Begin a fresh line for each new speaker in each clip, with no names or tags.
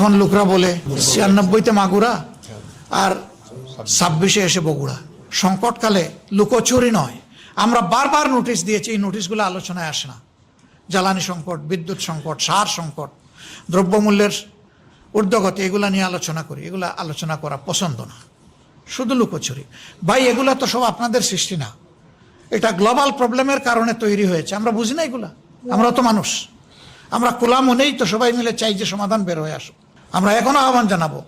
এখন লোকরা বলে 96-তে মাগুরা আর 26-এ এসে বগুড়া। সংকটকালে লুকোচুরি নয়, আমরা বারবার নোটিশ দিয়েছি, এই নোটিশগুলো আলোচনায় আসে না। জ্বালানি সংকট, বিদ্যুৎ সংকট, সার সংকট, দ্রব্যমূল্যের ঊর্ধ্বগতি, এগুলা নিয়ে আলোচনা করি। এগুলা আলোচনা করা পছন্দ না, শুধু লুকোচুরি। ভাই এগুলা তো সব আপনাদের সৃষ্টি না, এটা গ্লোবাল প্রবলেমের কারণে তৈরি হয়েছে। আমরা বুঝি না এগুলা, আমরা তো মানুষ, আমরা খোলা মনেই তো সবাই মিলে চাই যে সমাধান বের হয়ে আসুক। আমরা এখনো আহ্বান জানাবো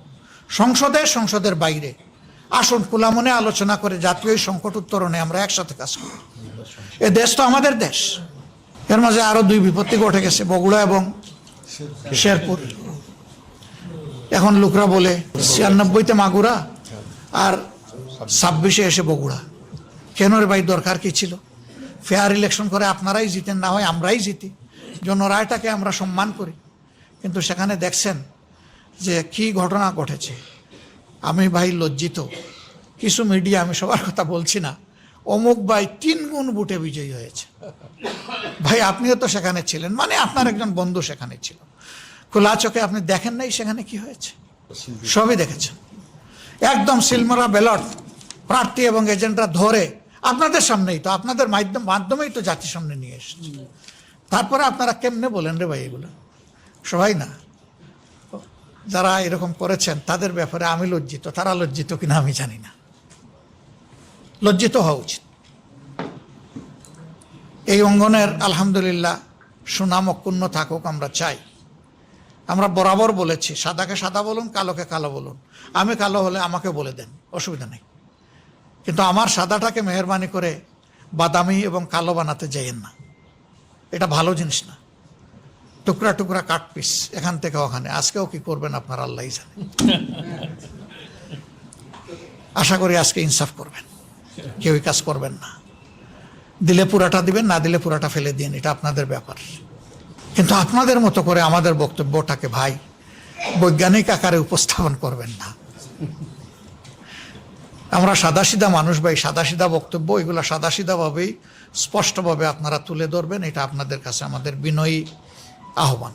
সংসদের বাইরে আসুন, খোলা মনে আলোচনা করে জাতীয় সংকট উত্তরণে আমরা একসাথে কাজ করি। এ দেশ তো আমাদের দেশ। এর মাঝে আরো 2 বিপত্তি ঘটে গেছে, বগুড়া এবং শেরপুর। এখন লোকরা বলে 96-তে মাগুরা আর 26-এ এসে বগুড়া। কেন রে ভাই, দরকার কি ছিল? ফেয়ার ইলেকশন করে আপনারাই জিতেন, না হয় আমরাই জিতি, জনরায়টাকে আমরা সম্মান করি। কিন্তু সেখানে দেখছেন যে কি ঘটনা ঘটেছে। আমি ভাই লজ্জিত, কিছু মিডিয়া, আমি সবার কথা বলছি না, অমুক ভাই 3 গুণ ভোটে বিজয়ী হয়েছে। ভাই আপনিও তো সেখানে ছিলেন, মানে আপনার একজন বন্ধু সেখানে ছিল, খোলা চোখে আপনি দেখেন নাই সেখানে কি হয়েছে? সবই দেখেছেন। একদম সিলমারা ব্যালট প্রার্থী এবং এজেন্টরা ধরে আপনাদের সামনেই তো, আপনাদের মাধ্যমেই তো জাতির সামনে নিয়ে এসেছে। তারপরে আপনারা কেমনে বলেন রে ভাই এগুলো? সবাই না, যারা এরকম করেছেন তাদের ব্যাপারে আমি লজ্জিত, তারা লজ্জিত কিনা আমি জানি না। লজ্জিত হওয়া উচিত। এই অঙ্গনের আলহামদুলিল্লাহ সুনাম অক্ষুণ্ণ থাকুক, আমরা চাই। আমরা বরাবর বলেছি, সাদাকে সাদা বলুন, কালোকে কালো বলুন। আমি কালো হলে আমাকে বলে দেন, অসুবিধা নেই, কিন্তু আমার সাদাটাকে মেহরবানি করে বাদামি এবং কালো বানাতে যাইয়েন না। এটা ভালো জিনিস না। টুকরা টুকরা কাট পিস এখান থেকে ওখানে। আজকেও কি করবেন আপনার আল্লাহই জানে। আশা করি আজকে ইনসাফ করবেন, কেউই কাজ করবেন না। দিলে পুরাটা দিবেন, না দিলে পুরাটা ফেলে দিন, এটা আপনাদের ব্যাপার। কিন্তু আপনাদের মতো করে আমাদের বক্তব্যটাকে ভাই বৈজ্ঞানিক আকারে উপস্থাপন করবেন না। আমরা সাদাসিধা মানুষ ভাই, সাদাসিধা বক্তব্য, এগুলো সাদাসিধাভাবেই স্পষ্টভাবে আপনারা তুলে ধরবেন, এটা আপনাদের কাছে আমাদের বিনয়ী আহ্বান।